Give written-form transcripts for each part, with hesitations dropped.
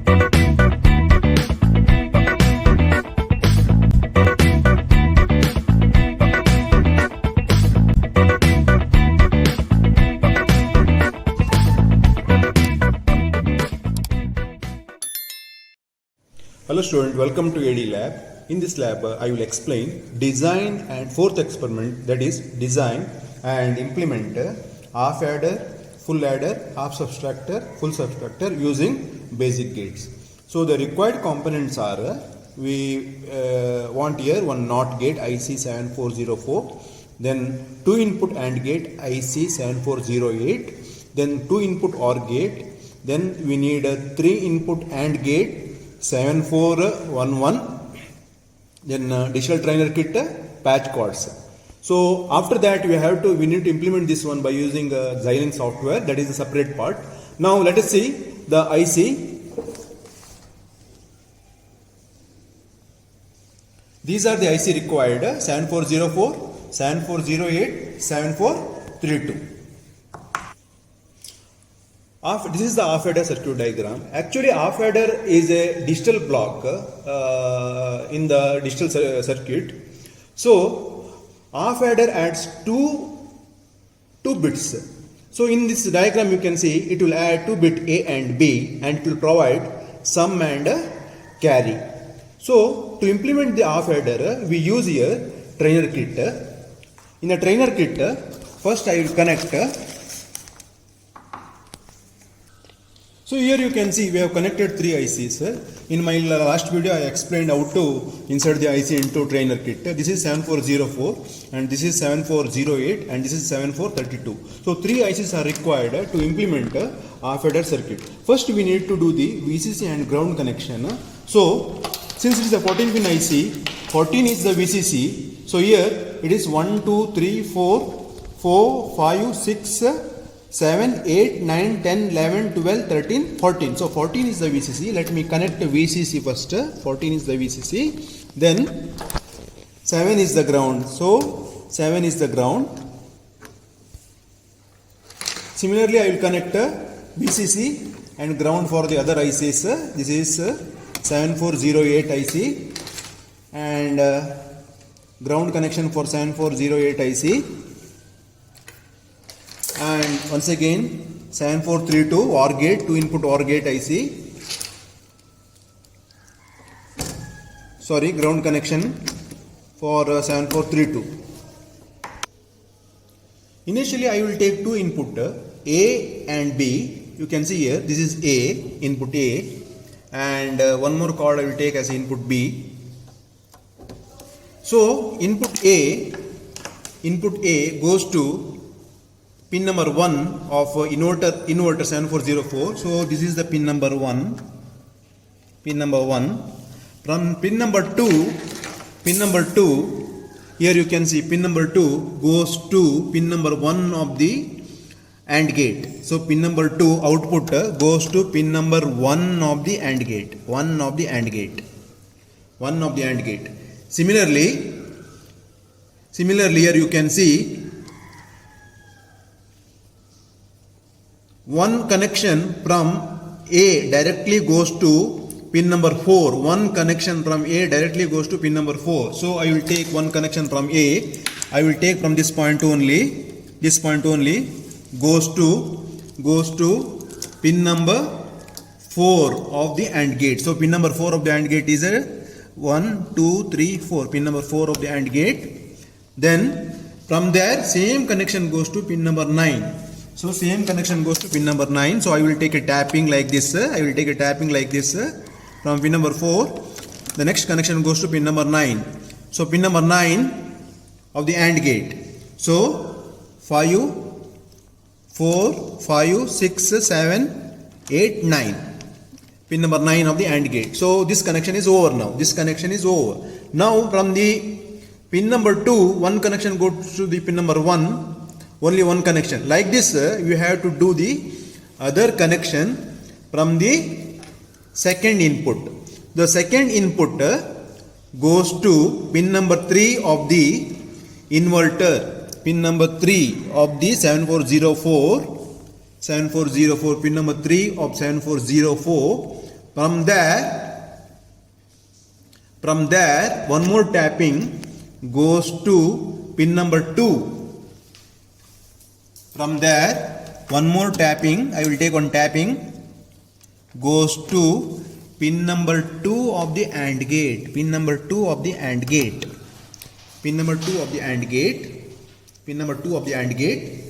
Hello student, welcome to AD lab. In this lab I will explain design and fourth experiment, that is design and implement half adder, full adder, half subtractor, full subtractor using basic gates. So the required components are we want here one NOT gate IC7404, then 2 input AND gate IC7408, then 2 input OR gate, then we need a 3 input AND gate 7411, then digital trainer kit patch cords. So after that we need to implement this one by using Xilinx software, that is a separate part. Now let us see the IC. These are the IC required: 7404, 7408, 7432. This is the half adder circuit diagram. Actually, half adder is a digital block in the digital circuit. So, half adder adds two bits. So, in this diagram, you can see it will add 2 bit A and B, and it will provide sum and carry. So, to implement the half adder, we use here trainer kit. In the trainer kit, first I will connect. So here you can see we have connected 3 ICs. In my last video I explained how to insert the IC into trainer kit. This is 7404 and this is 7408 and this is 7432. So 3 ICs are required to implement a half adder circuit. First we need to do the VCC and ground connection. So since it is a 14 pin IC, 14 is the VCC. So here it is 1, 2, 3, 4, 5, 6, 7, 8, 9, 10, 11, 12, 13, 14. So 14 is the VCC. Let me connect the VCC first. 14 is the VCC. Then 7 is the ground. So 7 is the ground. Similarly, I will connect VCC and ground for the other ICs. This is 7408 IC and ground connection for 7408 IC. And once again 7432 OR gate, 2 input OR gate IC. Sorry, ground connection for 7432. Initially I will take 2 input A and B. You can see here this is A, input A, and one more cord I will take as input B. So input A goes to pin number 1 of inverter 7404. So this is the pin number 1. From pin number 2, here you can see pin number 2 goes to pin number 1 of the AND gate. So pin number 2 output goes to pin number 1 of the AND gate. Similarly here you can see one connection from A directly goes to pin number 4. One connection from A directly goes to pin number 4. So I will take one connection from A. I will take from this point only. This point only goes to pin number 4 of the AND gate. So pin number 4 of the AND gate is a 1, 2, 3, 4. Pin number 4 of the AND gate. Then from there same connection goes to pin number 9. So same connection goes to pin number 9. So I will take a tapping like this. From pin number 4. The next connection goes to pin number 9. So pin number 9 of the AND gate. So 5, 4, 5, 6, 7, 8, 9. Pin number 9 of the AND gate. So this connection is over now. Now from the pin number 2, one connection goes to the pin number 1. Only one connection. Like this, you have to do the other connection from the second input. The second input goes to pin number 3 of the inverter. Pin number 3 of the 7404. Pin number 3 of 7404 From there, one more tapping goes to pin number 2. From there, one more tapping, I will take one tapping, goes to pin number 2 of the AND gate. Pin number 2 of the AND gate. Pin number 2 of the AND gate. Pin number 2 of the AND gate.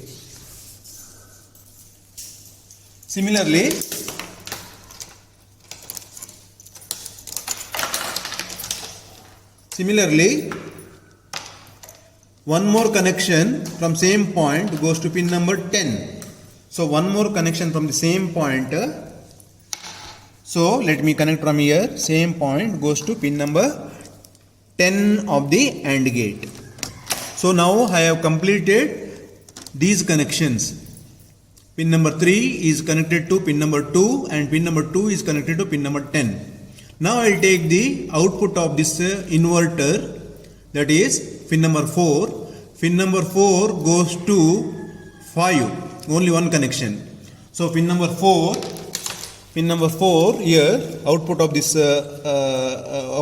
Similarly, one more connection from same point goes to pin number 10. So one more connection from the same point. So let me connect from here. Same point goes to pin number 10 of the AND gate. So now I have completed these connections. Pin number 3 is connected to pin number 2 and pin number 2 is connected to pin number 10. Now I will take the output of this inverter, that is pin number 4. Pin number 4 goes to 5, only one connection. So pin number 4 here, output of this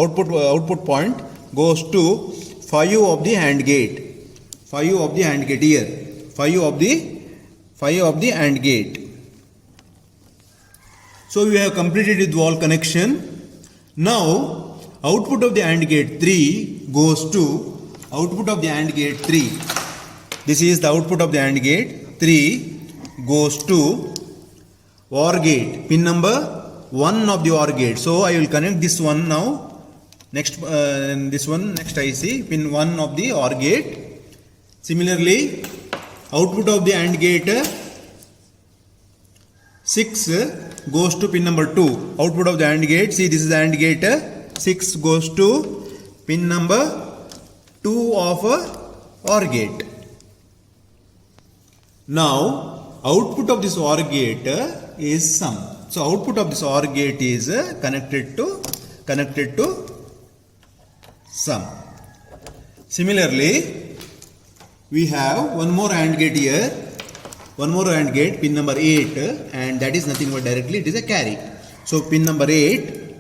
output point goes to 5 of the AND gate. 5 of the AND gate here. 5 of the AND gate. So we have completed with all connection. Now output of the AND gate 3 goes to output of the AND gate 3. This is the output of the AND gate 3 goes to OR gate, pin number 1 of the OR gate. So I will connect this one now. Next this one, next IC, pin 1 of the OR gate. Similarly, output of the AND gate 6 goes to pin number 2. Output of the AND gate, see this is the AND gate 6 goes to pin number 2 of OR gate. Now output of this OR gate is sum. So output of this OR gate is connected to sum. Similarly, we have one more AND gate here. One more AND gate, pin number 8, and that is nothing but directly it is a carry. So pin number 8.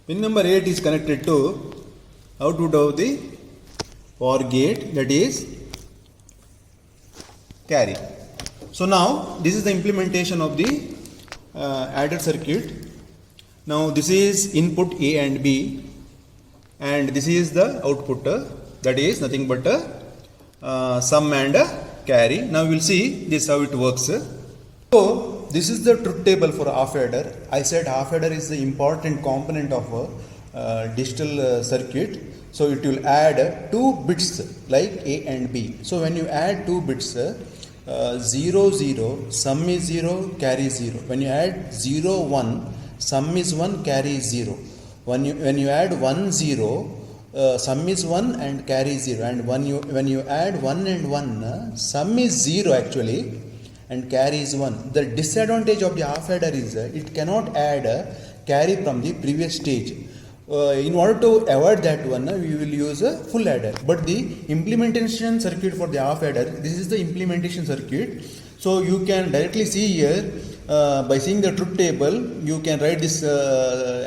Pin number 8 is connected to output of the OR gate, that is carry. So now this is the implementation of the adder circuit. Now this is input A and B, and this is the output, that is nothing but sum and carry. Now we will see this how it works. So this is the truth table for half adder. I said half adder is the important component of a digital circuit. So it will add 2 bits like A and B. So when you add 2 bits, 0 0, sum is 0, carry 0. When you add 0 1, sum is 1, carry is 0. When you add 1 0, sum is 1 and carry is 0. And when you add 1 and 1, sum is 0 actually and carry is 1. The disadvantage of the half adder is it cannot add carry from the previous stage. In order to avoid that one, we will use a full adder. But the implementation circuit for the half adder, this is the implementation circuit. So you can directly see here by seeing the truth table, you can write this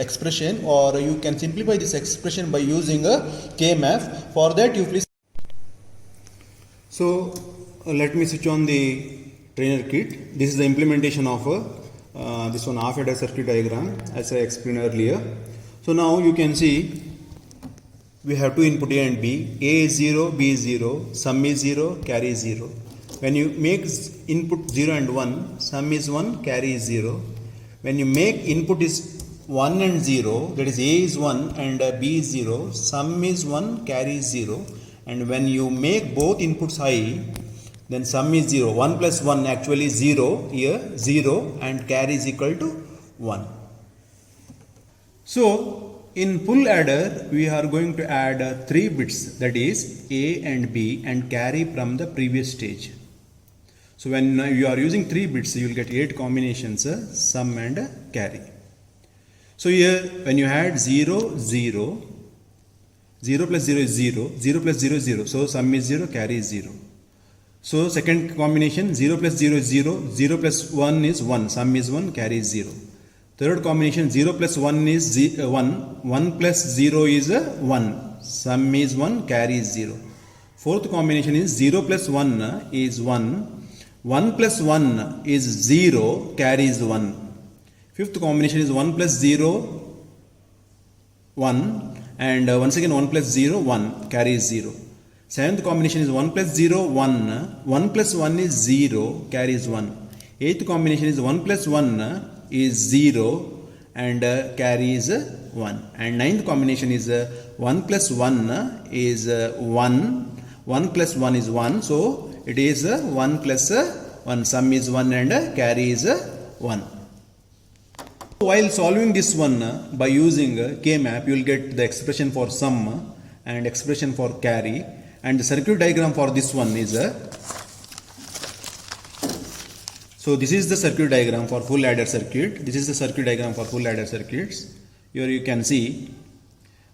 expression, or you can simplify this expression by using a KMAF. For that you please. So let me switch on the trainer kit. This is the implementation of this one half adder circuit diagram as I explained earlier. So now you can see we have 2 input A and B. A is 0, B is 0, sum is 0, carry is 0. When you make input 0 and 1, sum is 1, carry is 0. When you make input is 1 and 0, that is A is 1 and B is 0, sum is 1, carry is 0. And when you make both inputs high, then sum is 0. 1 plus 1 actually 0 here, 0, and carry is equal to 1. So in full adder, we are going to add 3 bits, that is A and B, and carry from the previous stage. So when you are using 3 bits, you will get 8 combinations, sum and carry. So here when you add 0, 0, 0 plus 0 is 0, 0 plus 0 is 0, so sum is 0, carry is 0. So second combination 0 plus 0 is 0, 0 plus 1 is 1, sum is 1, carry is 0. Third combination 0 plus 1 is 1, 1 plus 0 is 1, sum is 1, carry is 0. Fourth combination is 0 plus 1 is 1, 1 plus 1 is 0, carry is 1. Fifth combination is 1 plus 0, 1, and once again 1 plus 0, 1, carry is 0. Seventh combination is 1 plus 0, 1, 1 plus 1 is 0, carry is 1. Eighth combination is 1 plus 1 is 0 and carry is 1. And ninth combination is 1 plus 1 is 1, 1 plus 1 is 1, so it is 1 plus 1, sum is 1 and carry is 1. While solving this one by using K-map, you will get the expression for sum and expression for carry, and the circuit diagram for this one is so this is the circuit diagram for full adder circuit. This is the circuit diagram for full adder circuits. Here you can see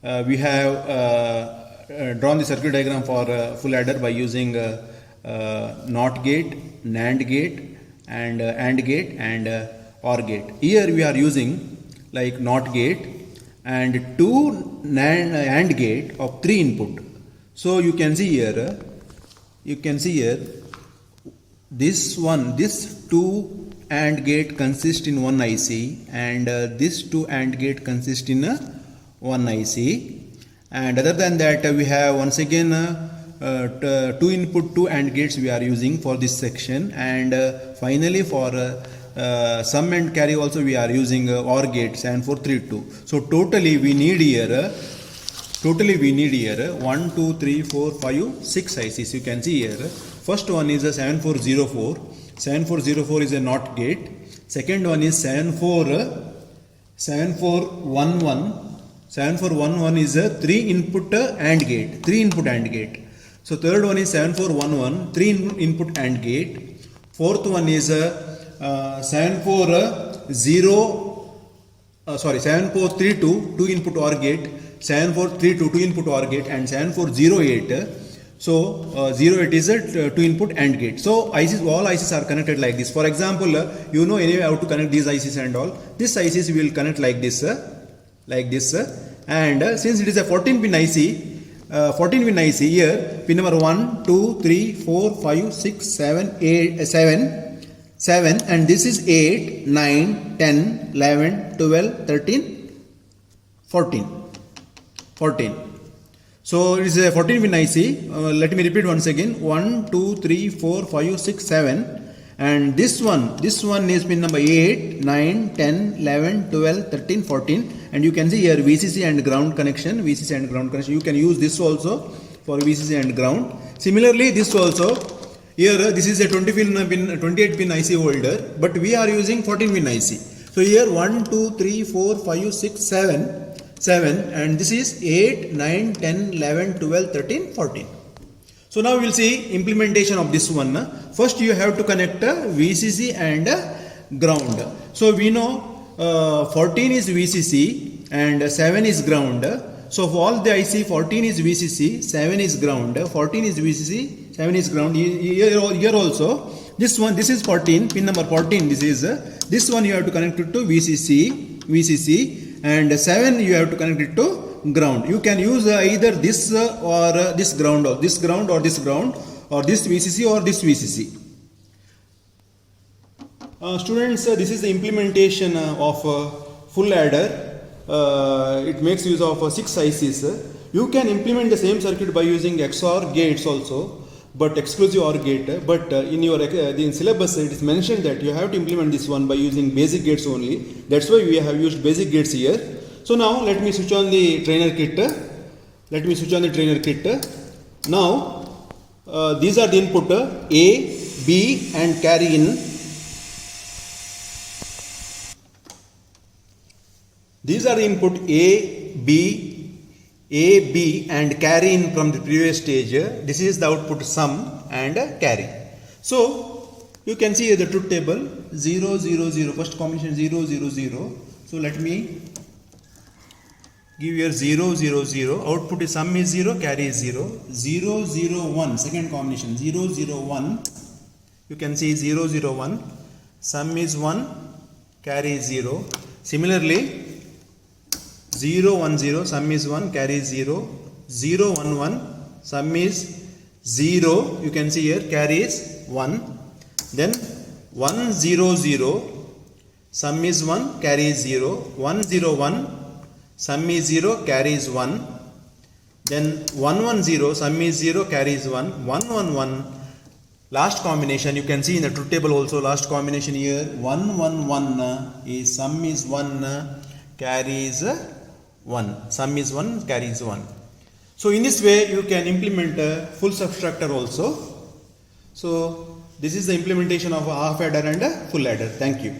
we have drawn the circuit diagram for full adder by using NOT gate, NAND gate, and AND gate and OR gate. Here we are using like NOT gate and two AND gate of 3 input. So you can see here, this two AND gate consist in one IC, and this two AND gate consist in one IC, and other than that we have once again 2 input 2 AND gates we are using for this section, and finally for sum and carry also we are using OR gate 7432. So totally we need here 1, 2, 3, 4, 5, 6 ICs. You can see here. First one is a 7404. 7404 is a NOT gate. Second one is 7411. 7411 is a 3 input AND gate. 3 input AND gate. So third one is 7411, 3 input AND gate. Fourth one is 7432, 2 input OR gate. 7432 2 input OR gate, and 7408. So 08 is a 2 input AND gate. So ICs, all ICs are connected like this. For example, you know anyway how to connect these ICs and all. This ICs we will connect like this, and since it is a 14 pin IC, 14 pin IC here, pin number 1, 2, 3, 4, 5, 6, 7, 8, 7, and this is 8, 9, 10, 11, 12, 13, 14. So it is a 14 pin IC. Let me repeat once again. 1, 2, 3, 4, 5, 6, 7. And this one is pin number 8, 9, 10, 11, 12, 13, 14. And you can see here VCC and ground connection. You can use this also for VCC and ground. Similarly, this also. Here this is a 28 pin IC holder, but we are using 14 pin IC. So here 1, 2, 3, 4, 5, 6, 7, and this is 8, 9, 10, 11, 12, 13, 14. So now we will see implementation of this one. First you have to connect VCC and ground. So we know 14 is VCC and 7 is ground. So for all the IC, 14 is VCC, 7 is ground, 14 is VCC, 7 is ground. Here also, this is 14, pin number 14, this one you have to connect it to VCC, and 7 you have to connect it to ground. You can use either this or this ground, or this ground, or this ground, or this VCC or this VCC. Students, this is the implementation of full adder. It makes use of 6 ICs. You can implement the same circuit by using XOR gates also, but exclusive OR gate. But in your syllabus it is mentioned that you have to implement this one by using basic gates only. That's why we have used basic gates here. So now let me switch on the trainer kit. Now these are the input A, B and carry in. These are the input A, B and carry in from the previous stage. This is the output sum and carry. So you can see the truth table 0, 0, 0. First combination 0, 0, 0. So let me Give here 0, 0, 0. Output is sum is 0, carry is 0. 0, 0, 1. Second combination 0, 0, 1. You can see 0, 0, 1. Sum is 1, carry is 0. Similarly, 0, 1, 0. Sum is 1, carry is 0. 0, 1, 1. Sum is 0. You can see here carry is 1. Then 1, 0, 0. Sum is 1, carry is 0. 1, 0, 1. Sum is 0, carry is 1. Then 1, 1, 0, sum is 0, carry is 1. 1, 1, 1. Last combination, you can see in the truth table also, last combination here, 1, 1, 1 is sum is 1, carry is 1. Sum is 1, carry is 1. So in this way, you can implement a full subtractor also. So this is the implementation of a half adder and a full adder. Thank you.